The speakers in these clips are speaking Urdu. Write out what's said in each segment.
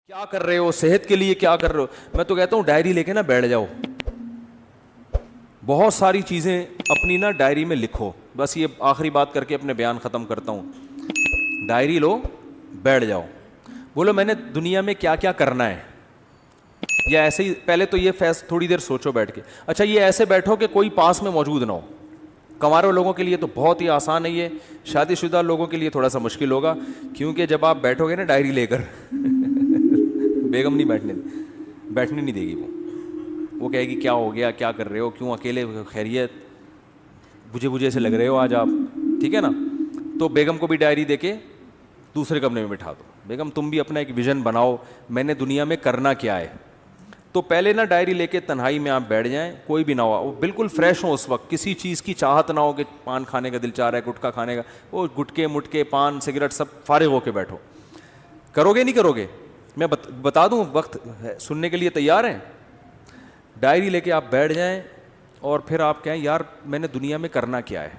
کیا کر رہے ہو, صحت کے لیے کیا کر رہے ہو. میں تو کہتا ہوں ڈائری لے کے نا بیٹھ جاؤ, بہت ساری چیزیں اپنی نا ڈائری میں لکھو. بس یہ آخری بات کر کے اپنے بیان ختم کرتا ہوں. ڈائری لو, بیٹھ جاؤ, بولو میں نے دنیا میں کیا کیا کرنا ہے. یا ایسے ہی پہلے تو یہ تھوڑی دیر سوچو بیٹھ کے. اچھا یہ ایسے بیٹھو کہ کوئی پاس میں موجود نہ ہو. کنوارے لوگوں کے لیے تو بہت ہی آسان ہے یہ, شادی شدہ لوگوں کے لیے تھوڑا سا مشکل ہوگا, کیونکہ جب آپ بیٹھو گے نا ڈائری لے کر بیگم نہیں بیٹھنے نہیں دے گی. وہ کہے گی کیا ہو گیا, کیا کر رہے ہو, کیوں اکیلے, خیریت, بجھے سے لگ رہے ہو آج آپ, ٹھیک ہے نا. تو بیگم کو بھی ڈائری دے کے دوسرے کمرے میں بٹھا دو, بیگم تم بھی اپنا ایک ویژن بناؤ, میں نے دنیا میں کرنا کیا ہے. تو پہلے نا ڈائری لے کے تنہائی میں آپ بیٹھ جائیں, کوئی بھی نہ ہو, وہ بالکل فریش ہو اس وقت, کسی چیز کی چاہت نہ ہو کہ پان کھانے کا دل چاہ رہا ہے, گٹکا کھانے کا, وہ گٹکے مٹکے پان سگریٹ سب فارغ ہو کے بیٹھو. کرو گے نہیں کرو گے, میں بتا دوں وقت سننے کے لیے تیار ہیں. ڈائری لے کے آپ بیٹھ جائیں اور پھر آپ کہیں یار میں نے دنیا میں کرنا کیا ہے.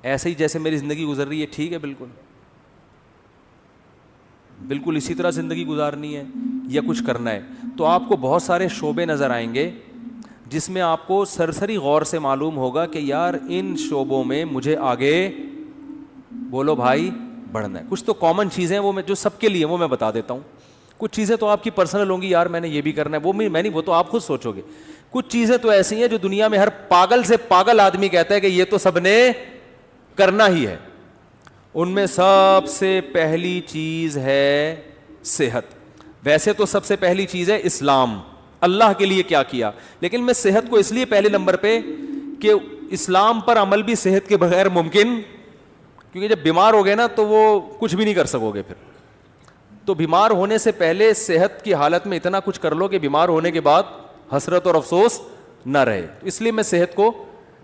ایسے ہی جیسے میری زندگی گزر رہی ہے ٹھیک ہے, بالکل اسی طرح زندگی گزارنی ہے یا کچھ کرنا ہے. تو آپ کو بہت سارے شعبے نظر آئیں گے جس میں آپ کو سرسری غور سے معلوم ہوگا کہ یار ان شعبوں میں مجھے آگے بولو بھائی بڑھنا ہے. کچھ تو کامن چیزیں وہ میں جو سب کے لیے وہ میں بتا دیتا ہوں. کچھ چیزیں تو آپ کی پرسنل ہوں گی, یار میں نے یہ بھی کرنا ہے, وہ میں نہیں, وہ تو آپ خود سوچو گے. کچھ چیزیں تو ایسی ہیں جو دنیا میں ہر پاگل سے پاگل آدمی کہتا ہے کہ یہ تو سب نے کرنا ہی ہے. ان میں سب سے پہلی چیز ہے صحت. ویسے تو سب سے پہلی چیز ہے اسلام, اللہ کے لیے کیا کیا, لیکن میں صحت کو اس لیے پہلے نمبر پہ کہ اسلام پر عمل بھی صحت کے بغیر ممکن, کیونکہ جب بیمار ہو گئے نا تو وہ کچھ بھی نہیں کر سکو گے پھر. تو بیمار ہونے سے پہلے صحت کی حالت میں اتنا کچھ کر لو کہ بیمار ہونے کے بعد حسرت اور افسوس نہ رہے. اس لیے میں صحت کو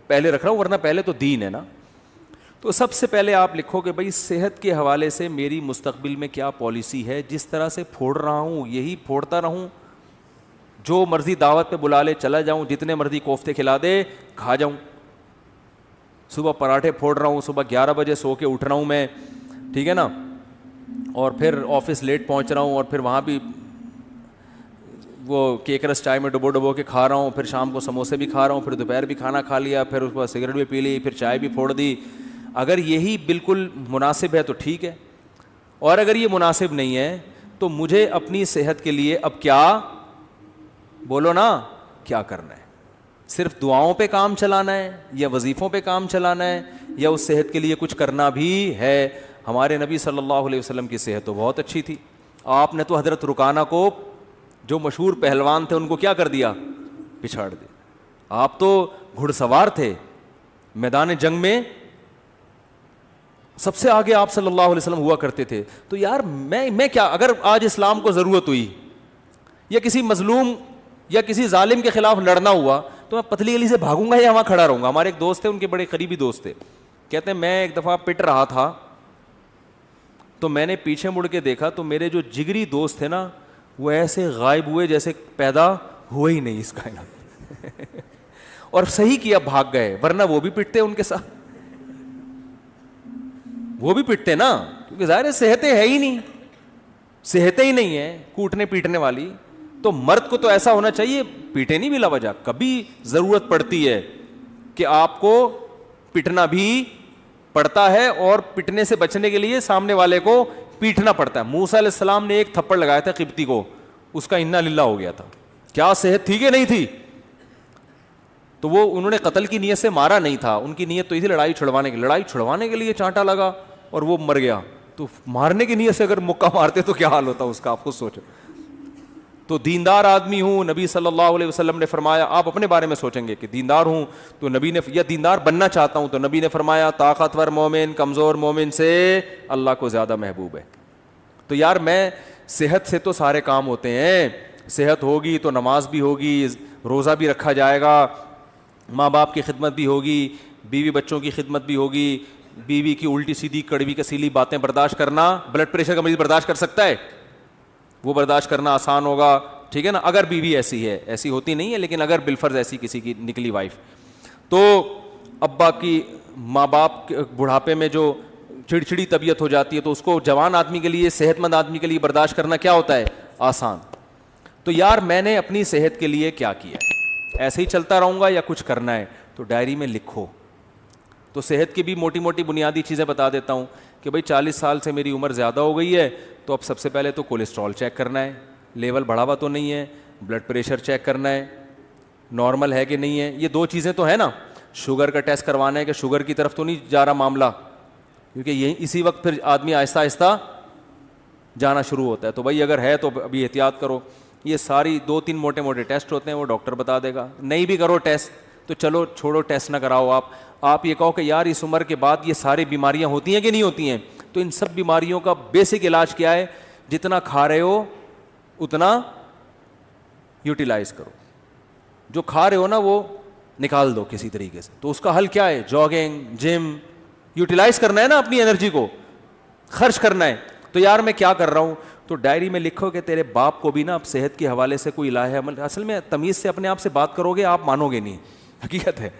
پہلے رکھ رہا ہوں, ورنہ پہلے تو دین ہے نا. تو سب سے پہلے آپ لکھو کہ بھائی صحت کے حوالے سے میری مستقبل میں کیا پالیسی ہے. جس طرح سے پھوڑ رہا ہوں یہی پھوڑتا رہوں, جو مرضی دعوت پہ بلا لے چلا جاؤں, جتنے مرضی کوفتے کھلا دے کھا جاؤں. صبح پراٹھے پھوڑ رہا ہوں, صبح 11 بجے سو کے اٹھ رہا ہوں میں, ٹھیک ہے نا, اور پھر آفس لیٹ پہنچ رہا ہوں, اور پھر وہاں بھی وہ کیک رس چائے میں ڈبو کے کھا رہا ہوں, پھر شام کو سموسے بھی کھا رہا ہوں, پھر دوپہر بھی کھانا کھا لیا, پھر اس کے بعد سگریٹ بھی پی لی, پھر چائے بھی پھوڑ دی. اگر یہی بالکل مناسب ہے تو ٹھیک ہے, اور اگر یہ مناسب نہیں ہے تو مجھے اپنی صحت کے لیے اب کیا بولو نا کیا کرنا ہے. صرف دعاؤں پہ کام چلانا ہے, یا وظیفوں پہ کام چلانا ہے, یا اس صحت کے لیے کچھ کرنا بھی ہے. ہمارے نبی صلی اللہ علیہ وسلم کی صحت تو بہت اچھی تھی. آپ نے تو حضرت رکانہ کو, جو مشہور پہلوان تھے, ان کو کیا کر دیا, پچھاڑ دیا. آپ تو گھڑ سوار تھے, میدان جنگ میں سب سے آگے آپ صلی اللہ علیہ وسلم ہوا کرتے تھے. تو یار میں کیا, اگر آج اسلام کو ضرورت ہوئی یا کسی مظلوم یا کسی ظالم کے خلاف لڑنا ہوا, تو میں پتلی گلی سے بھاگوں گا یا وہاں کھڑا رہوں گا. ہمارے ایک دوست تھے, ان کے بڑے قریبی دوست تھے, کہتے ہیں میں ایک دفعہ پٹ رہا تھا تو میں نے پیچھے مڑ کے دیکھا تو میرے جو جگری دوست تھے نا وہ ایسے غائب ہوئے جیسے پیدا ہوئے ہی نہیں اس کائنات اور صحیح کیا, بھاگ گئے, ورنہ وہ بھی پٹتے ان کے ساتھ, وہ بھی پٹتے نا, کیونکہ ظاہر ہے صحتیں ہے ہی نہیں, صحتیں ہی نہیں ہیں کوٹنے پیٹنے والی. تو مرد کو تو ایسا ہونا چاہیے پیٹے نہیں بلا وجہ. کبھی ضرورت پڑتی ہے کہ آپ کو پٹنا بھی پڑتا ہے, اور پٹنے سے بچنے کے لیے سامنے والے کو پیٹنا پڑتا ہے. موسیٰ علیہ السلام نے ایک تھپڑ لگایا تھا قبطی کو, اس کا انا للہ ہو گیا تھا. کیا صحت تھی کہ نہیں تھی؟ تو وہ انہوں نے قتل کی نیت سے مارا نہیں تھا, ان کی نیت تو تھی لڑائی چھڑوانے کی. لڑائی چھڑوانے کے لیے چانٹا لگا اور وہ مر گیا. تو مارنے کی نیت سے اگر مکہ مارتے تو کیا حال ہوتا اس کا, آپ خود سوچو. تو دیندار آدمی ہوں, نبی صلی اللہ علیہ وسلم نے فرمایا, آپ اپنے بارے میں سوچیں گے کہ دیندار ہوں تو نبی نے, یا دیندار بننا چاہتا ہوں تو نبی نے فرمایا طاقتور مومن کمزور مومن سے اللہ کو زیادہ محبوب ہے. تو یار میں صحت سے تو سارے کام ہوتے ہیں, صحت ہوگی تو نماز بھی ہوگی, روزہ بھی رکھا جائے گا, ماں باپ کی خدمت بھی ہوگی, بیوی بچوں کی خدمت بھی ہوگی. بیوی کی الٹی سیدھی کڑوی کسیلی باتیں برداشت کرنا, بلڈ پریشر کا مریض برداشت کر سکتا ہے, وہ برداشت کرنا آسان ہوگا, ٹھیک ہے نا, اگر بیوی ایسی ہے, ایسی ہوتی نہیں ہے لیکن اگر بالفرض ایسی کسی کی نکلی وائف. تو ابا کی, ماں باپ بڑھاپے میں جو چڑچڑی طبیعت ہو جاتی ہے, تو اس کو جوان آدمی کے لیے, صحت مند آدمی کے لیے برداشت کرنا کیا ہوتا ہے, آسان. تو یار میں نے اپنی صحت کے لیے کیا کیا, ایسے ہی چلتا رہوں گا یا کچھ کرنا ہے, تو ڈائری میں لکھو. تو صحت کی بھی موٹی موٹی بنیادی چیزیں بتا دیتا ہوں کہ بھائی 40 سال سے میری عمر زیادہ ہو گئی ہے, تو اب سب سے پہلے تو کولیسٹرول چیک کرنا ہے, لیول بڑھا ہوا تو نہیں ہے, بلڈ پریشر چیک کرنا ہے نارمل ہے کہ نہیں ہے, یہ 2 چیزیں تو ہے نا. شوگر کا ٹیسٹ کروانا ہے کہ شوگر کی طرف تو نہیں جا رہا معاملہ, کیونکہ یہی اسی وقت پھر آدمی آہستہ آہستہ جانا شروع ہوتا ہے. تو بھائی اگر ہے تو ابھی احتیاط کرو. یہ ساری 2-3 موٹے موٹے ٹیسٹ ہوتے ہیں, وہ ڈاکٹر بتا دے گا. نہیں بھی کرو ٹیسٹ تو چلو چھوڑو, ٹیسٹ نہ کراؤ. آپ یہ کہو کہ یار اس عمر کے بعد یہ ساری بیماریاں ہوتی ہیں کہ نہیں ہوتی ہیں, تو ان سب بیماریوں کا بیسک علاج کیا ہے, جتنا کھا رہے ہو اتنا یوٹیلائز کرو. جو کھا رہے ہو نا وہ نکال دو کسی طریقے سے. تو اس کا حل کیا ہے, جاگنگ, جم, یوٹیلائز کرنا ہے نا, اپنی انرجی کو خرچ کرنا ہے. تو یار میں کیا کر رہا ہوں, تو ڈائری میں لکھو کہ تیرے باپ کو بھی نا اب صحت کے حوالے سے کوئی الہ عمل, اصل میں تمیز سے اپنے آپ سے بات کرو گے آپ مانو گے نہیں, حقیقت ہے.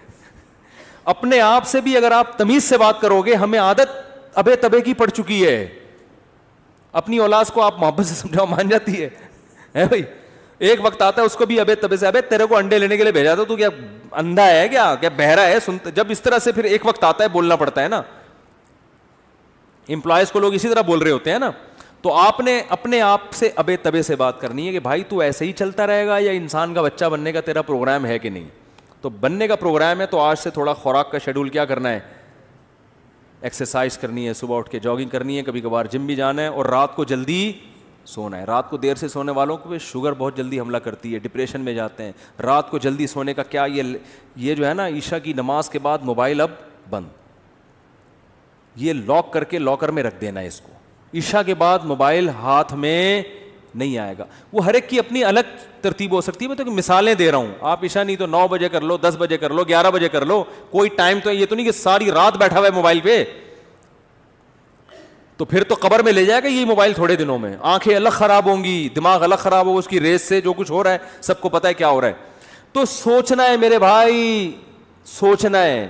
اپنے آپ سے بھی اگر آپ تمیز سے بات کرو گے, ہمیں عادت ابے تبے کی پڑ چکی ہے. اپنی اولاد کو آپ محبت سے سمجھاؤ مان جاتی ہے بھائی. ایک وقت آتا ہے اس کو بھی ابے تبے سے, ابے تیرے کو انڈے لینے کے لیے بھیجا تو کیا اندھا ہے کیا بہرا ہے, سنتا جب اس طرح سے پھر ایک وقت آتا ہے بولنا پڑتا ہے نا. امپلائز کو لوگ اسی طرح بول رہے ہوتے ہیں نا. تو آپ نے اپنے آپ سے ابے تبے سے بات کرنی ہے کہ بھائی تو ایسے ہی چلتا رہے گا یا انسان کا بچہ بننے کا تیرا پروگرام ہے کہ نہیں. تو بننے کا پروگرام ہے تو آج سے تھوڑا خوراک کا شیڈول کیا کرنا ہے, ایکسرسائز کرنی ہے, صبح اٹھ کے جاگنگ کرنی ہے, کبھی کبھار جم بھی جانا ہے, اور رات کو جلدی سونا ہے. رات کو دیر سے سونے والوں کو شوگر بہت جلدی حملہ کرتی ہے, ڈپریشن میں جاتے ہیں. رات کو جلدی سونے کا کیا, یہ جو ہے نا عشاء کی نماز کے بعد موبائل اب بند, یہ لاک کر کے لاکر میں رکھ دینا ہے اس کو. عشاء کے بعد موبائل ہاتھ میں نہیں آئے گا. وہ ہر ایک کی اپنی الگ ترتیب ہو سکتی ہے, میں تو مثالیں دے رہا ہوں. آپ عشاء نہیں تو 9 بجے کر لو, 10 بجے کر لو, 11 بجے کر لو, کوئی ٹائم تو یہ تو نہیں کہ ساری رات بیٹھا ہوا ہے موبائل پہ, تو پھر تو قبر میں لے جائے گا یہ موبائل تھوڑے دنوں میں. آنکھیں الگ خراب ہوں گی, دماغ الگ خراب ہوگا, اس کی ریس سے جو کچھ ہو رہا ہے سب کو پتہ ہے کیا ہو رہا ہے. تو سوچنا ہے میرے بھائی, سوچنا ہے.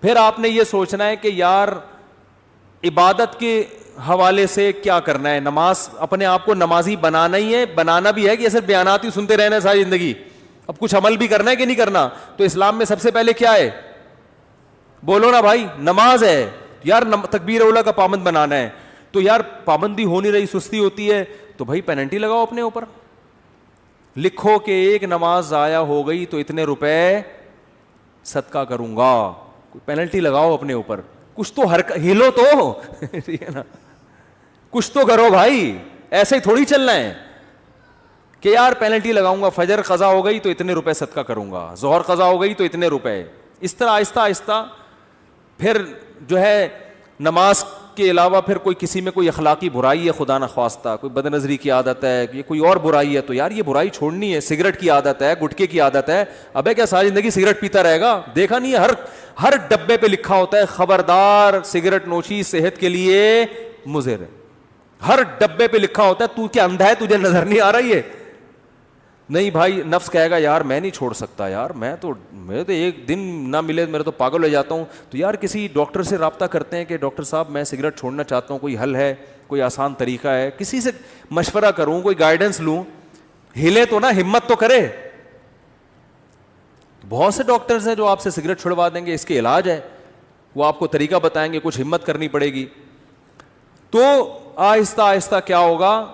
پھر آپ نے یہ سوچنا ہے کہ یار عبادت کے حوالے سے کیا کرنا ہے. نماز, اپنے آپ کو نمازی بنانا ہی ہے, بنانا بھی ہے کہ صرف بیانات ہی سنتے رہنا ہے ساری زندگی, اب کچھ عمل بھی کرنا ہے کہ نہیں کرنا. تو اسلام میں سب سے پہلے کیا ہے, بولو نا بھائی, نماز ہے. یار تکبیر اولا کا پابند بنانا ہے, تو یار پابندی ہو نہیں رہی, سستی ہوتی ہے, تو بھائی پینلٹی لگاؤ اپنے اوپر. لکھو کہ ایک نماز ضائع ہو گئی تو اتنے روپے صدقہ کروں گا. پینلٹی لگاؤ اپنے اوپر, کچھ تو ہلو تو کچھ تو کرو بھائی. ایسے ہی تھوڑی چلنا ہے کہ یار پینلٹی لگاؤں گا, فجر قضا ہو گئی تو اتنے روپے صدقہ کروں گا, ظہر قضا ہو گئی تو اتنے روپے. اس طرح آہستہ آہستہ پھر جو ہے نماز کے علاوہ پھر کوئی کسی میں کوئی اخلاقی برائی ہے خدا نخواستہ, کوئی بد نظری کی عادت ہے, یہ کوئی اور برائی ہے, تو یار یہ برائی چھوڑنی ہے. سگریٹ کی عادت ہے, گٹکے کی عادت ہے, ابے کیا ساری زندگی سگریٹ پیتا رہے گا؟ دیکھا نہیں ہے ہر ڈبے پہ لکھا ہوتا ہے خبردار سگریٹ نوشی صحت کے لیے مضر ہے. ہر ڈبے پہ لکھا ہوتا ہے. تو کیا اندھا ہے, تجھے نظر نہیں آ رہی ہے؟ نہیں بھائی, نفس کہے گا یار میں نہیں چھوڑ سکتا, یار میں تو ایک دن نہ ملے میرے تو پاگل ہو جاتا ہوں. تو یار کسی ڈاکٹر سے رابطہ کرتے ہیں کہ ڈاکٹر صاحب میں سگریٹ چھوڑنا چاہتا ہوں, کوئی حل ہے, کوئی آسان طریقہ ہے, کسی سے مشورہ کروں, کوئی گائیڈنس لوں. ہلے تو نا, ہمت تو کرے. بہت سے ڈاکٹرز ہیں جو آپ سے سگریٹ چھڑوا دیں گے, اس کے علاج ہے, وہ آپ کو طریقہ بتائیں گے, کچھ ہمت کرنی پڑے گی. تو آہستہ آہستہ کیا ہوگا,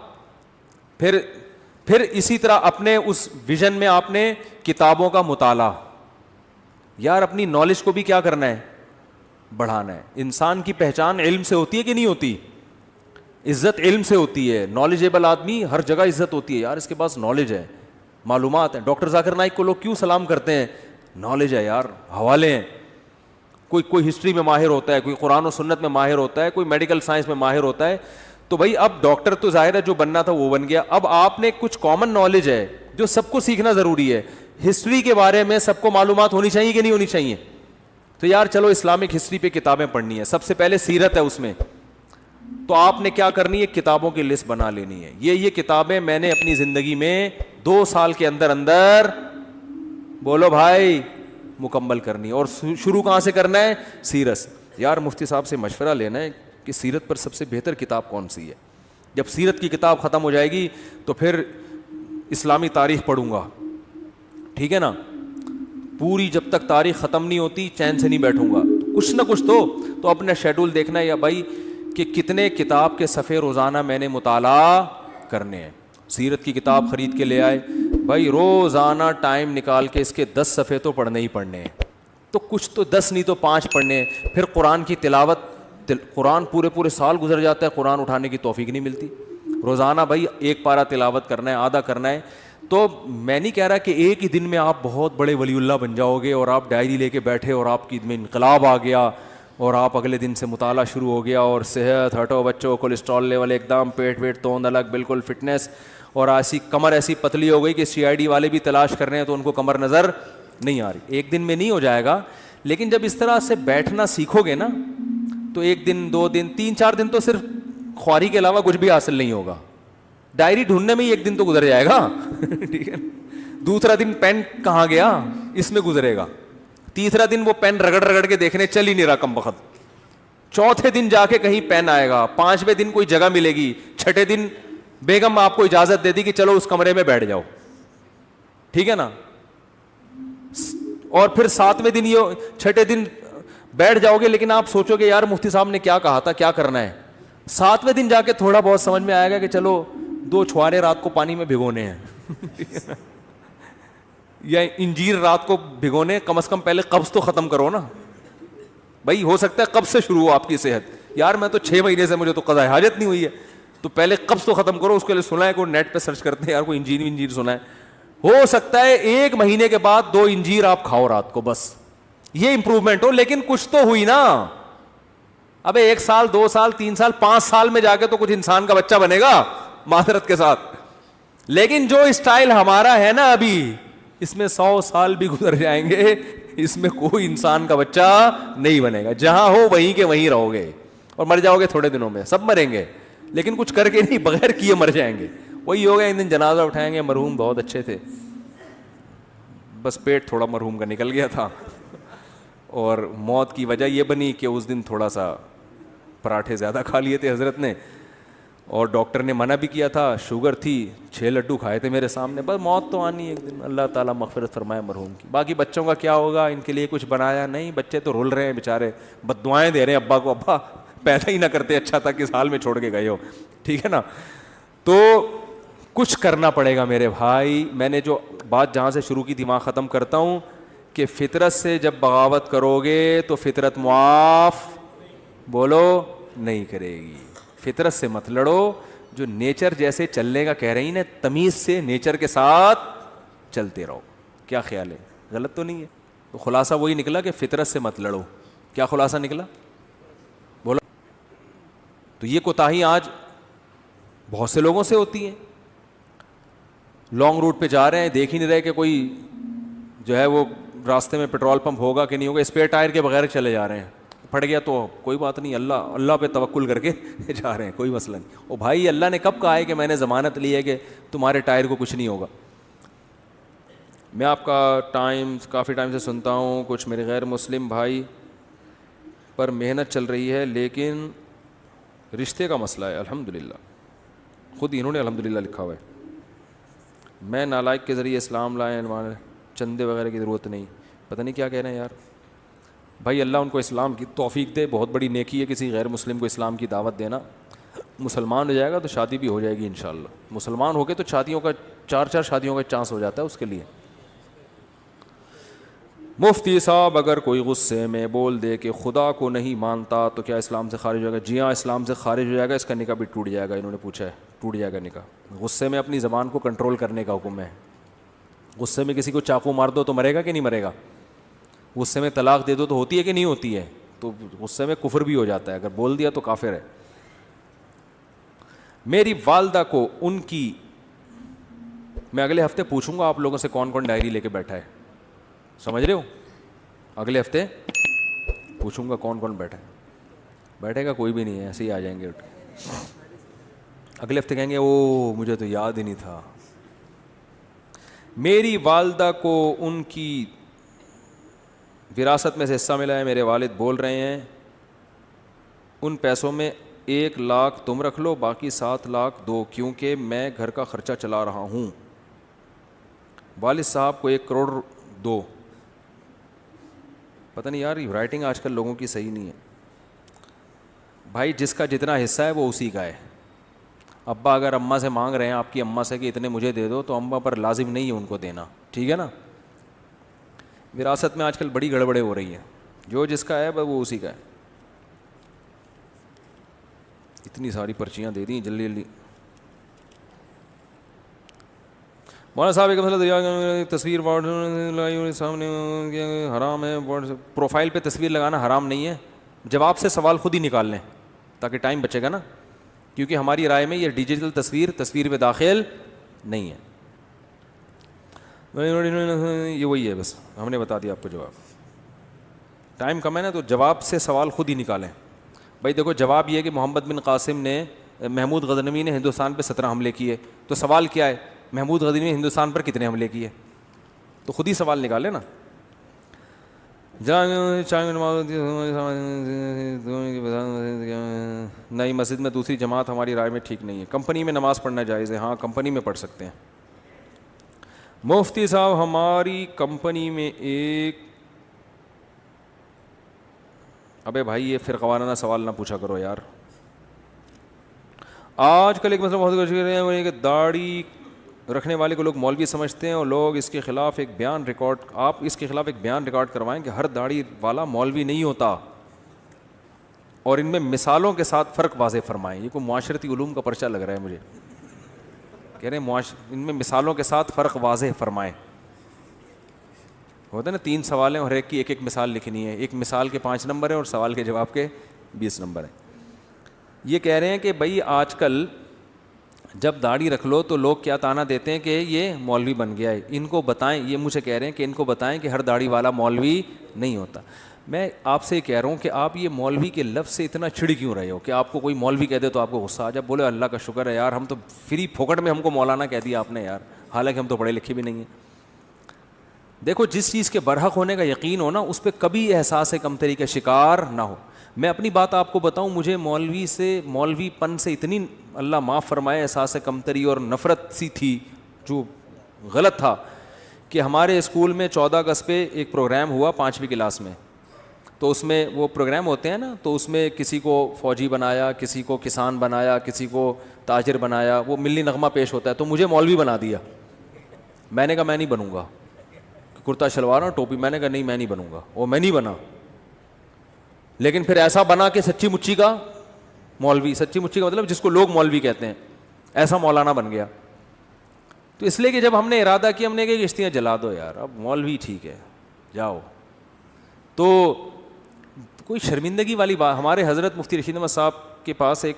پھر اسی طرح اپنے اس ویژن میں آپ نے کتابوں کا مطالعہ, یار اپنی نالج کو بھی کیا کرنا ہے, بڑھانا ہے. انسان کی پہچان علم سے ہوتی ہے کہ نہیں ہوتی؟ عزت علم سے ہوتی ہے. نالجیبل آدمی ہر جگہ عزت ہوتی ہے, یار اس کے پاس نالج ہے, معلومات ہیں. ڈاکٹر ذاکر نائک کو لوگ کیوں سلام کرتے ہیں؟ نالج ہے یار, حوالے ہیں. کوئی ہسٹری میں ماہر ہوتا ہے, کوئی قرآن و سنت میں ماہر ہوتا ہے, کوئی میڈیکل سائنس میں ماہر ہوتا ہے. تو بھائی اب ڈاکٹر تو ظاہر ہے جو بننا تھا وہ بن گیا. اب آپ نے کچھ کامن نالج ہے جو سب کو سیکھنا ضروری ہے. ہسٹری کے بارے میں سب کو معلومات ہونی چاہیے کہ نہیں ہونی چاہیے؟ تو یار چلو اسلامک ہسٹری پہ کتابیں پڑھنی ہے. سب سے پہلے سیرت ہے اس میں, تو آپ نے کیا کرنی ہے, کتابوں کی لسٹ بنا لینی ہے. یہ کتابیں میں نے اپنی زندگی میں 2 سال کے اندر بولو بھائی مکمل کرنی ہے. اور شروع کہاں سے کرنا ہے؟ سیرت. یار مفتی صاحب سے مشورہ لینا ہے, کہ سیرت پر سب سے بہتر کتاب کون سی ہے. جب سیرت کی کتاب ختم ہو جائے گی تو پھر اسلامی تاریخ پڑھوں گا, ٹھیک ہے نا, پوری جب تک تاریخ ختم نہیں ہوتی چین سے نہیں بیٹھوں گا. کچھ نہ کچھ تو اپنا شیڈول دیکھنا ہے یا بھائی کہ کتنے کتاب کے صفحے روزانہ میں نے مطالعہ کرنے ہیں. سیرت کی کتاب خرید کے لے آئے, بھائی روزانہ ٹائم نکال کے اس کے 10 صفحے تو پڑھنے ہی پڑھنے ہیں. تو کچھ تو 10 نہیں تو 5 پڑھنے ہیں. پھر قرآن کی تلاوت, قرآن پورے سال گزر جاتا ہے, قرآن اٹھانے کی توفیق نہیں ملتی. روزانہ بھائی ایک پارہ تلاوت کرنا ہے, آدھا کرنا ہے. تو میں نہیں کہہ رہا کہ ایک ہی دن میں آپ بہت بڑے ولی اللہ بن جاؤ گے اور آپ ڈائری لے کے بیٹھے اور آپ کی میں انقلاب آ گیا اور آپ اگلے دن سے مطالعہ شروع ہو گیا اور صحت ہٹو بچوں, کولیسٹرول لیول ایک دم, پیٹ ویٹ توند الگ, بالکل فٹنس, اور ایسی کمر ایسی پتلی ہو گئی کہ CID والے بھی تلاش کر رہے ہیں تو ان کو کمر نظر نہیں آ رہی. ایک دن میں نہیں ہو جائے گا, لیکن جب اس طرح سے بیٹھنا سیکھو گے نا تو 1 دن 2 دن 3-4 دن تو صرف خواری کے علاوہ کچھ بھی حاصل نہیں ہوگا. ڈائری ڈھونڈنے میں ہی 1 دن تو گزر جائے گا, ٹھیک ہے. دوسرا دن پین کہاں گیا اس میں گزرے گا. تیسرا دن وہ پین رگڑ کے دیکھنے چل ہی نہیں رہا کم بخت. چوتھے دن جا کے کہیں پین آئے گا. 5ویں دن کوئی جگہ ملے گی. 6ٹھے دن بیگم آپ کو اجازت دے دی کہ چلو اس کمرے میں بیٹھ جاؤ, ٹھیک ہے نا. اور پھر 7ویں دن, یہ 6ٹھے دن بیٹھ جاؤ گے, لیکن آپ سوچو گے یار مفتی صاحب نے کیا کہا تھا, کیا کرنا ہے. 7ویں دن جا کے تھوڑا بہت سمجھ میں آئے گا کہ چلو 2 چھوارے رات کو پانی میں بھگونے ہیں یا انجیر رات کو بھگونے, کم از کم پہلے قبض تو ختم کرو نا بھائی. ہو سکتا ہے قبض سے شروع ہو آپ کی صحت, یار میں تو 6 مہینے سے مجھے تو قضاء حاجت نہیں ہوئی ہے, تو پہلے قبض تو ختم کرو. اس کے لیے سنا ہے کوئی نیٹ پہ سرچ کرتے ہیں یار کوئی انجیر سنا ہے. ہو سکتا ہے 1 مہینے کے بعد 2 انجیر آپ کھاؤ رات کو, بس یہ امپروومنٹ ہو, لیکن کچھ تو ہوئی نا. ابے 1 سال 2 سال 3 سال 5 سال میں جا کے تو کچھ انسان کا بچہ بنے گا معذرت کے ساتھ. لیکن جو اسٹائل ہمارا ہے نا ابھی, اس میں 100 سال بھی گزر جائیں گے, اس میں کوئی انسان کا بچہ نہیں بنے گا. جہاں ہو وہیں کے وہیں رہو گے اور مر جاؤ گے تھوڑے دنوں میں. سب مریں گے لیکن کچھ کر کے نہیں, بغیر کیے مر جائیں گے. وہی ہوگا ایک دن جنازہ اٹھائیں گے, مرحوم بہت اچھے تھے, بس پیٹ تھوڑا مرحوم کا نکل گیا تھا اور موت کی وجہ یہ بنی کہ اس دن تھوڑا سا پراٹھے زیادہ کھا لیے تھے حضرت نے, اور ڈاکٹر نے منع بھی کیا تھا, شوگر تھی, 6 لڈو کھائے تھے میرے سامنے. بس موت تو آنی ایک دن, اللہ تعالیٰ مغفرت فرمائے مرحوم کی. باقی بچوں کا کیا ہوگا, ان کے لیے کچھ بنایا نہیں, بچے تو رول رہے ہیں بیچارے, بد دعائیں دے رہے ہیں ابا کو, ابا پیدا ہی نہ کرتے اچھا تھا, کس حال میں چھوڑ کے گئے ہو, ٹھیک ہے نا. تو کچھ کرنا پڑے گا میرے بھائی. میں نے جو بات جہاں سے شروع کی تھی وہاں ختم کرتا ہوں کہ فطرت سے جب بغاوت کرو گے تو فطرت معاف بولو نہیں کرے گی. فطرت سے مت لڑو, جو نیچر جیسے چلنے کا کہہ رہی نا, تمیز سے نیچر کے ساتھ چلتے رہو. کیا خیال ہے, غلط تو نہیں ہے؟ تو خلاصہ وہی نکلا کہ فطرت سے مت لڑو. کیا خلاصہ نکلا بولو. تو یہ کوتاہی آج بہت سے لوگوں سے ہوتی ہیں. لانگ روٹ پہ جا رہے ہیں, دیکھ ہی نہیں رہے کہ کوئی جو ہے وہ راستے میں پیٹرول پمپ ہوگا کہ نہیں ہوگا, اسپیئر ٹائر کے بغیر چلے جا رہے ہیں. پھٹ گیا تو کوئی بات نہیں, اللہ پہ توکل کر کے جا رہے ہیں, کوئی مسئلہ نہیں. او بھائی, اللہ نے کب کہا ہے کہ میں نے ضمانت لی ہے کہ تمہارے ٹائر کو کچھ نہیں ہوگا. میں آپ کا کافی ٹائم سے سنتا ہوں, کچھ میرے غیر مسلم بھائی پر محنت چل رہی ہے لیکن رشتے کا مسئلہ ہے. الحمدللہ, خود انہوں نے الحمدللہ لکھا ہوا ہے. میں نالائق کے ذریعے اسلام لائے, چندے وغیرہ کی ضرورت نہیں. پتہ نہیں کیا کہہ رہے ہیں یار. بھائی اللہ ان کو اسلام کی توفیق دے, بہت بڑی نیکی ہے کسی غیر مسلم کو اسلام کی دعوت دینا. مسلمان ہو جائے گا تو شادی بھی ہو جائے گی انشاءاللہ. مسلمان ہو کے تو شادیوں کا 4 شادیوں کا چانس ہو جاتا ہے اس کے لیے. مفتی صاحب اگر کوئی غصے میں بول دے کہ خدا کو نہیں مانتا تو کیا اسلام سے خارج ہو جائے گا؟ جی ہاں, اسلام سے خارج ہو جائے گا, اس کا نکاح بھی ٹوٹ جائے گا. انہوں نے پوچھا ہے, ٹوٹ جائے گا نکاح. غصے میں اپنی زبان کو کنٹرول کرنے کا حکم ہے. غصے میں کسی کو چاقو مار دو تو مرے گا کہ نہیں مرے گا؟ غصے میں طلاق دے دو تو ہوتی ہے کہ نہیں ہوتی ہے؟ تو غصے میں کفر بھی ہو جاتا ہے, اگر بول دیا تو کافر ہے. میری والدہ کو ان کی, میں اگلے ہفتے پوچھوں گا آپ لوگوں سے کون کون ڈائری لے کے بیٹھا ہے, سمجھ رہے ہو؟ اگلے ہفتے پوچھوں گا کون کون بیٹھا ہے. بیٹھے گا کوئی بھی نہیں ہے, ایسے ہی آ جائیں گے. اگلے ہفتے کہیں گے او مجھے تو یاد ہی نہیں تھا. میری والدہ کو ان کی وراثت میں سے حصہ ملا ہے. میرے والد بول رہے ہیں ان پیسوں میں 1 لاکھ تم رکھ لو, باقی 7 لاکھ دو, کیونکہ میں گھر کا خرچہ چلا رہا ہوں. والد صاحب کو 1 کروڑ دو. پتہ نہیں یار, رائٹنگ آج کل لوگوں کی صحیح نہیں ہے. بھائی جس کا جتنا حصہ ہے وہ اسی کا ہے. ابا اگر اماں سے مانگ رہے ہیں, آپ کی اماں سے کہ اتنے مجھے دے دو, تو اماں پر لازم نہیں ہے ان کو دینا, ٹھیک ہے نا. وراثت میں آج کل بڑی گڑبڑیں ہو رہی ہیں, جو جس کا ہے وہ اسی کا ہے. اتنی ساری پرچیاں دے دیں جلدی جلدی. مولانا صاحب ایک مسئلہ دریا تصویر سامنے حرام ہے, پروفائل پہ تصویر لگانا حرام نہیں ہے. جواب سے سوال خود ہی نکال لیں تاکہ ٹائم بچے گا نا, کیونکہ ہماری رائے میں یہ ڈیجیٹل تصویر پہ داخل نہیں ہے. یہ وہی ہے, بس ہم نے بتا دیا آپ کو جواب. ٹائم کم ہے نا, تو جواب سے سوال خود ہی نکالیں. بھائی دیکھو, جواب یہ ہے کہ محمد بن قاسم نے, محمود غزنوی نے ہندوستان پہ 17 حملے کیے. تو سوال کیا ہے, محمود غزنوی نے ہندوستان پر کتنے حملے کیے؟ تو خود ہی سوال نکالے نا. نئی مسجد میں دوسری جماعت ہماری رائے میں ٹھیک نہیں ہے. کمپنی میں نماز پڑھنا جائز ہے, ہاں کمپنی میں پڑھ سکتے ہیں. مفتی صاحب ہماری کمپنی میں ایک, ابے بھائی یہ فرقہ وارانہ سوال نہ پوچھا کرو یار. آج کل ایک مسئلہ بہت کوشش کر رہے ہیں کہ داڑھی رکھنے والے کو لوگ مولوی سمجھتے ہیں, اور لوگ اس کے خلاف ایک بیان ریکارڈ, آپ اس کے خلاف ایک بیان ریکارڈ کروائیں کہ ہر داڑھی والا مولوی نہیں ہوتا, اور ان میں مثالوں کے ساتھ فرق واضح فرمائیں. یہ کوئی معاشرتی علوم کا پرچہ لگ رہا ہے مجھے. کہہ رہے ہیں ان میں مثالوں کے ساتھ فرق واضح فرمائیں. ہوتا ہے نا 3 سوال ہیں اور ہر ایک کی ایک مثال لکھنی ہے. ایک مثال کے 5 نمبر ہیں اور سوال کے جواب کے 20 نمبر ہیں. یہ کہہ رہے ہیں کہ بھائی آج کل جب داڑھی رکھ لو تو لوگ کیا تانا دیتے ہیں کہ یہ مولوی بن گیا ہے. ان کو بتائیں, یہ مجھے کہہ رہے ہیں کہ ان کو بتائیں کہ ہر داڑھی والا مولوی نہیں ہوتا. میں آپ سے کہہ رہا ہوں کہ آپ یہ مولوی کے لفظ سے اتنا چڑ کیوں رہے ہو کہ آپ کو کوئی مولوی کہہ دے تو آپ کو غصہ آ جائے. بولے اللہ کا شکر ہے یار, ہم تو فری پھوکٹ میں ہم کو مولانا کہہ دیا آپ نے یار, حالانکہ ہم تو پڑھے لکھے بھی نہیں ہیں. دیکھو, جس چیز کے برحق ہونے کا یقین ہو نا, اس پہ کبھی احساس کمتری کا شکار نہ ہو. میں اپنی بات آپ کو بتاؤں, مجھے مولوی پن سے اتنی اللہ معاف فرمائے احساس کمتری اور نفرت سی تھی, جو غلط تھا, کہ ہمارے اسکول میں 14 اگست پہ ایک پروگرام ہوا 5ویں کلاس میں. تو اس میں وہ پروگرام ہوتے ہیں نا, تو اس میں کسی کو فوجی بنایا, کسی کو کسان بنایا, کسی کو تاجر بنایا, وہ ملی نغمہ پیش ہوتا ہے. تو مجھے مولوی بنا دیا. میں نے کہا میں نہیں بنوں گا, کرتا شلوار اور ٹوپی. میں نے کہا نہیں میں نہیں بنوں گا, وہ میں نہیں بنا. لیکن پھر ایسا بنا کہ سچی مچی کا مولوی, سچی مچی کا مطلب جس کو لوگ مولوی کہتے ہیں, ایسا مولانا بن گیا. تو اس لیے کہ جب ہم نے ارادہ کیا, ہم نے کہا کشتیاں جلا دو یار, اب مولوی ٹھیک ہے جاؤ. تو کوئی شرمندگی والی بات. ہمارے حضرت مفتی رشید احمد صاحب کے پاس ایک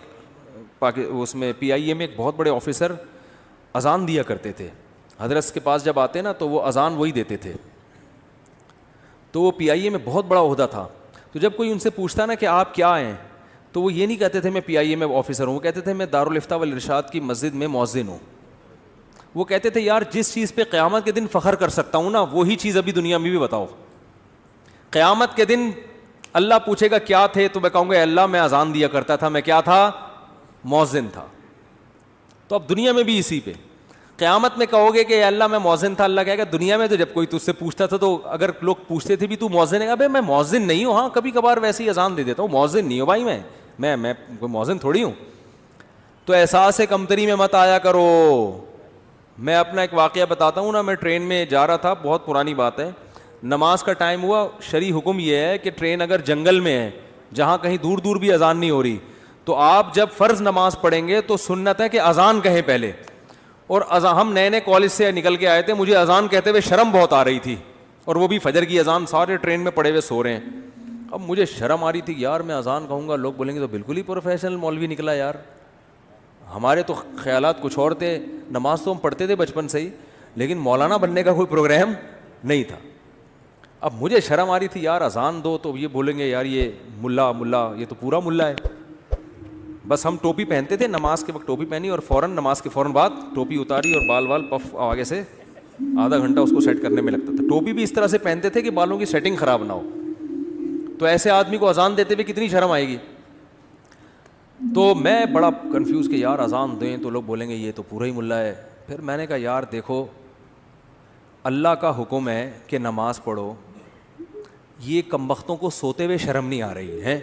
اس میں PIA میں ایک بہت بڑے آفیسر اذان دیا کرتے تھے. حضرت کے پاس جب آتے نا تو وہ اذان وہی دیتے تھے. تو وہ PIA میں بہت بڑا عہدہ تھا. تو جب کوئی ان سے پوچھتا نا کہ آپ کیا ہیں, تو وہ یہ نہیں کہتے تھے میں PIA میں آفیسر ہوں, وہ کہتے تھے میں دارالافتاء والارشاد کی مسجد میں مؤذن ہوں. وہ کہتے تھے یار جس چیز پہ قیامت کے دن فخر کر سکتا ہوں نا, وہی چیز ابھی دنیا میں بھی بتاؤ. قیامت کے دن اللہ پوچھے گا کیا تھے, تو میں کہوں گا اللہ میں اذان دیا کرتا تھا, میں کیا تھا, مؤذن تھا. تو اب دنیا میں بھی اسی پہ قیامت میں کہو گے کہ اللہ میں مؤذن تھا, اللہ کہے گا دنیا میں تو جب کوئی تجھ سے پوچھتا تھا تو اگر لوگ پوچھتے تھے بھی تو مؤذن ہے, ابے میں مؤذن نہیں ہوں, ہاں کبھی کبھار ویسے ہی اذان دے دیتا ہوں, مؤذن نہیں ہوں بھائی, میں کوئی مؤذن تھوڑی ہوں. تو احساس کمتری میں مت آیا کرو. میں اپنا ایک واقعہ بتاتا ہوں نا, میں ٹرین میں جا رہا تھا, بہت پرانی بات ہے, نماز کا ٹائم ہوا. شرعی حکم یہ ہے کہ ٹرین اگر جنگل میں ہے جہاں کہیں دور دور بھی اذان نہیں ہو رہی, تو آپ جب فرض نماز پڑھیں گے تو سنت ہے کہ اذان کہیں پہلے. اور ہم نئے نئے کالج سے نکل کے آئے تھے, مجھے اذان کہتے ہوئے شرم بہت آ رہی تھی, اور وہ بھی فجر کی اذان, سارے ٹرین میں پڑے ہوئے سو رہے ہیں. اب مجھے شرم آ رہی تھی یار, میں اذان کہوں گا لوگ بولیں گے تو بالکل ہی پروفیشنل مولوی نکلا یار. ہمارے تو خیالات کچھ اور تھے, نماز تو ہم پڑھتے تھے بچپن سے ہی, لیکن مولانا بننے کا کوئی پروگرام نہیں تھا. اب مجھے شرم آ رہی تھی یار, اذان دو تو یہ بولیں گے یار یہ ملا, یہ تو پورا ملا ہے. بس ہم ٹوپی پہنتے تھے, نماز کے وقت ٹوپی پہنی اور فوراً نماز کے فوراً بعد ٹوپی اتاری اور بال پف آگے سے آدھا گھنٹہ اس کو سیٹ کرنے میں لگتا تھا. ٹوپی بھی اس طرح سے پہنتے تھے کہ بالوں کی سیٹنگ خراب نہ ہو. تو ایسے آدمی کو اذان دیتے ہوئے کتنی شرم آئے گی. تو میں بڑا کنفیوز کہ یار اذان دیں تو لوگ بولیں گے یہ تو پورا ہی ملا ہے. پھر میں نے کہا یار دیکھو اللہ کا حکم ہے کہ نماز پڑھو, یہ کمبختوں کو سوتے ہوئے شرم نہیں آ رہی ہے.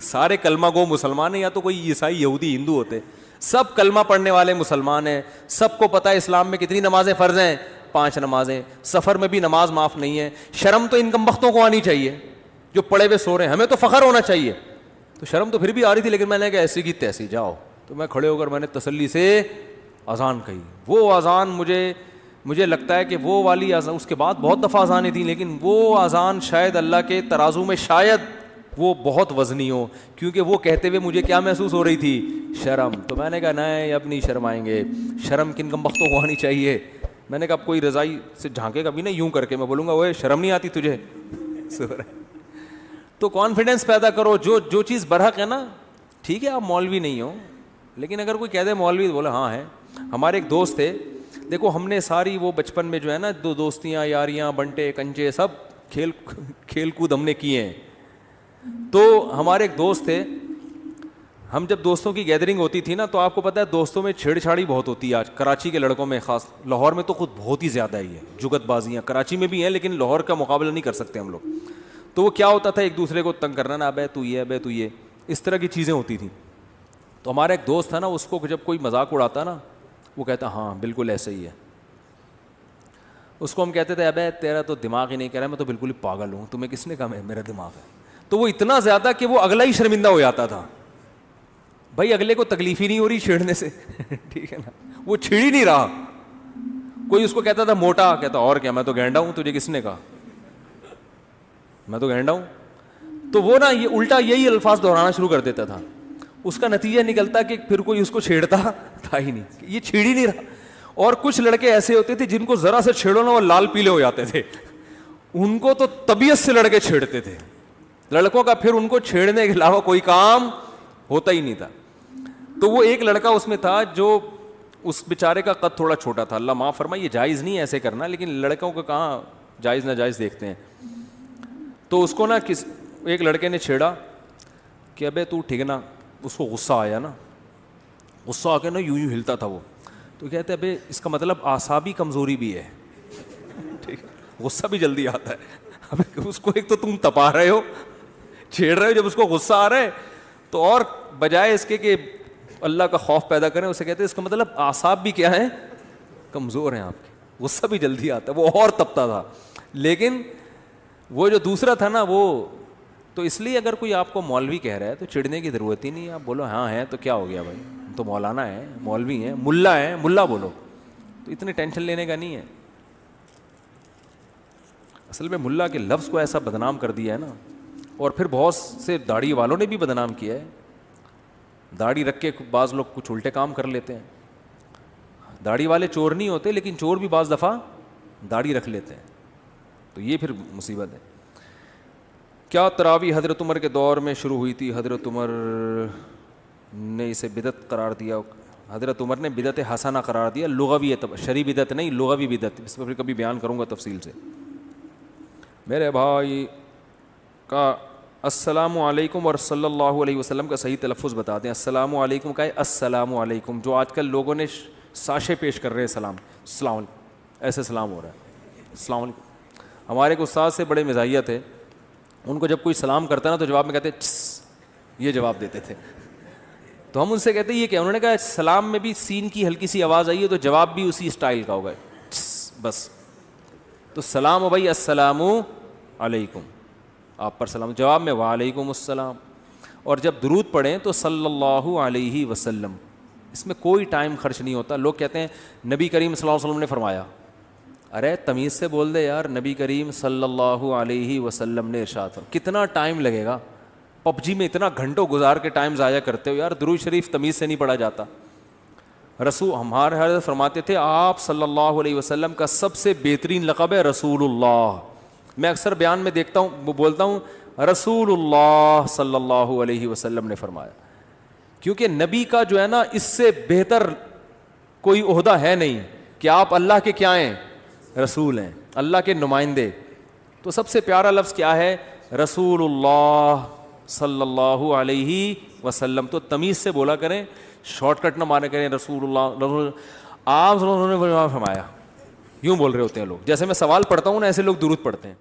سارے کلمہ گو مسلمان ہیں, یا تو کوئی عیسائی یہودی ہندو ہوتے, سب کلمہ پڑھنے والے مسلمان ہیں, سب کو پتہ ہے اسلام میں کتنی نمازیں فرض ہیں, 5 نمازیں, سفر میں بھی نماز معاف نہیں ہے. شرم تو ان کمبختوں کو آنی چاہیے جو پڑے ہوئے سو رہے ہیں, ہمیں تو فخر ہونا چاہیے. تو شرم تو پھر بھی آ رہی تھی, لیکن میں نے کہا ایسی کی تیسی جاؤ. تو میں کھڑے ہو کر میں نے تسلی سے اذان کہی. وہ اذان مجھے لگتا ہے کہ وہ والی اذان, اس کے بعد بہت دفعہ اذانیں تھیں, لیکن وہ اذان شاید اللہ کے ترازو میں شاید وہ بہت وزنی ہو, کیونکہ وہ کہتے ہوئے مجھے کیا محسوس ہو رہی تھی, شرم. تو میں نے کہا نہیں اب نہیں شرمائیں گے, شرم کن کمبختوں کو آنی چاہیے. میں نے کہا اب کوئی رضائی سے جھانکے گا بھی نہیں, یوں کر کے میں بولوں گا وہ شرم نہیں آتی تجھے. تو کانفیڈنس پیدا کرو, جو چیز برحق ہے نا, ٹھیک ہے آپ مولوی نہیں ہو, لیکن اگر کوئی کہہ دے مولوی تو بولے ہاں ہے. ہمارے ایک دوست تھے, دیکھو ہم نے ساری وہ بچپن میں جو ہے نا دوستیاں یاریاں بنٹے کنچے سب کھیل کود ہم نے کیے ہیں. تو ہمارے ایک دوست تھے, ہم جب دوستوں کی گیدرنگ ہوتی تھی نا, تو آپ کو پتہ ہے دوستوں میں چھیڑ چھاڑی بہت ہوتی ہے. آج کراچی کے لڑکوں میں خاص, لاہور میں تو خود بہت ہی زیادہ ہی ہے جگت بازیاں, کراچی میں بھی ہیں لیکن لاہور کا مقابلہ نہیں کر سکتے ہم لوگ. تو وہ کیا ہوتا تھا, ایک دوسرے کو تنگ کرنا, نا ابے تو یہ ابے تو یہ, اس طرح کی چیزیں ہوتی تھیں. تو ہمارا ایک دوست تھا نا, اس کو جب کوئی مذاق اڑاتا نا, وہ کہتا ہاں بالکل ایسے ہی ہے. اس کو ہم کہتے تھے ابے تیرا تو دماغ ہی نہیں کہہ رہا, میں تو بالکل ہی پاگل ہوں, تمہیں کس نے کہا میرا دماغ ہے. تو وہ اتنا زیادہ کہ وہ اگلا ہی شرمندہ ہو جاتا تھا. بھائی اگلے کو تکلیف ہی نہیں ہو رہی چھیڑنے سے, ٹھیک ہے نا, وہ چھیڑ ہی نہیں رہا. کوئی اس کو کہتا تھا موٹا, کہتا اور کیا میں تو گینڈا ہوں, تجھے کس نے کہا میں تو گینڈا ہوں. تو وہ نا یہ الٹا یہی الفاظ دہرانا شروع کر دیتا تھا. اس کا نتیجہ نکلتا کہ پھر کوئی اس کو چھیڑتا تھا ہی نہیں, یہ چھیڑ ہی نہیں رہا. اور کچھ لڑکے ایسے ہوتے تھے جن کو ذرا سے چھیڑو نا وہ لال پیلے ہو جاتے تھے, ان کو تو طبیعت سے لڑکے چھیڑتے تھے. لڑکوں کا پھر ان کو چھیڑنے کے علاوہ کوئی کام ہوتا ہی نہیں تھا. تو وہ ایک لڑکا اس میں تھا جو اس بیچارے کا قد تھوڑا چھوٹا تھا, اللہ معاف فرمائے, یہ جائز نہیں ہے ایسے کرنا, لیکن لڑکوں کو کہاں جائز ناجائز دیکھتے ہیں. تو اس کو نا ایک لڑکے نے چھیڑا کہ ابے تو ٹھیک نا, اس کو غصہ آیا نا, غصہ آ کے نا یوں ہلتا تھا وہ. تو کہتے ابے اس کا مطلب اعصابی کمزوری بھی ہے, ٹھیک ہے, غصہ بھی جلدی آتا ہے. اب اس کو ایک تو تم تپا رہے ہو, چھیڑ رہے ہو, جب اس کو غصہ آ رہا ہے تو اور بجائے اس کے کہ اللہ کا خوف پیدا کریں, اسے کہتے ہیں اس کا مطلب اعصاب بھی کیا ہیں, کمزور ہیں آپ کے, غصہ بھی جلدی آتا ہے. وہ اور تپتا تھا. لیکن وہ جو دوسرا تھا نا وہ تو, اس لیے اگر کوئی آپ کو مولوی کہہ رہا ہے تو چڑھنے کی ضرورت ہی نہیں ہے. آپ بولو ہاں ہے تو کیا ہو گیا بھائی, تو مولانا ہے, مولوی ہیں, ملا ہیں, ملا بولو, تو اتنے ٹینشن لینے کا نہیں ہے. اصل میں ملا کے لفظ کو ایسا بدنام کر دیا ہے نا, اور پھر بہت سے داڑھی والوں نے بھی بدنام کیا ہے. داڑھی رکھ کے بعض لوگ کچھ الٹے کام کر لیتے ہیں. داڑھی والے چور نہیں ہوتے, لیکن چور بھی بعض دفعہ داڑھی رکھ لیتے ہیں, تو یہ پھر مصیبت ہے. کیا تراویح حضرت عمر کے دور میں شروع ہوئی تھی؟ حضرت عمر نے اسے بدعت قرار دیا. حضرت عمر نے بدعت حسنہ قرار دیا, لغوی شرعی بدعت نہیں, لغوی بدعت. اس پر پھر کبھی بیان کروں گا تفصیل سے. میرے بھائی کا السلام علیکم اور صلی اللہ علیہ وسلم کا صحیح تلفظ بتا دیں. السلام علیکم کا ہے السلام علیکم, جو آج کل لوگوں نے ساشے پیش کر رہے ہیں سلام, السلام علیکم, ایسے سلام ہو رہا ہے السلام علیکم. ہمارے ایک استاد سے بڑے مزاحیہ تھے, ان کو جب کوئی سلام کرتا نا تو جواب میں کہتے یہ جواب دیتے تھے. تو ہم ان سے کہتے یہ کیا, انہوں نے کہا سلام میں بھی سین کی ہلکی سی آواز آئی ہے تو جواب بھی اسی اسٹائل کا ہوگا, بس. تو سلام ہو بھائی السلام علیکم, آپ پر سلام, جواب میں وعلیکم السلام. اور جب درود پڑھیں تو صلی اللہ علیہ وسلم, اس میں کوئی ٹائم خرچ نہیں ہوتا. لوگ کہتے ہیں نبی کریم صلی اللہ علیہ وسلم نے فرمایا, ارے تمیز سے بول دے یار, نبی کریم صلی اللہ علیہ وسلم نے ارشاد فرمایا. کتنا ٹائم لگے گا, پب جی میں اتنا گھنٹوں گزار کے ٹائم ضائع کرتے ہو یار, درود شریف تمیز سے نہیں پڑھا جاتا. رسول ہمارے حضرت فرماتے تھے آپ صلی اللہ علیہ وسلم کا سب سے بہترین لقب ہے رسول اللہ. میں اکثر بیان میں دیکھتا ہوں, وہ بولتا ہوں رسول اللہ صلی اللہ علیہ وسلم نے فرمایا, کیونکہ نبی کا جو ہے نا اس سے بہتر کوئی عہدہ ہے نہیں کہ آپ اللہ کے کیا ہیں, رسول ہیں, اللہ کے نمائندے. تو سب سے پیارا لفظ کیا ہے, رسول اللہ صلی اللہ علیہ وسلم. تو تمیز سے بولا کریں, شارٹ کٹ نہ مارے کریں رسول اللہ. آپ نے فرمایا, یوں بول رہے ہوتے ہیں لوگ, جیسے میں سوال پڑھتا ہوں نا ایسے لوگ درود پڑھتے ہیں.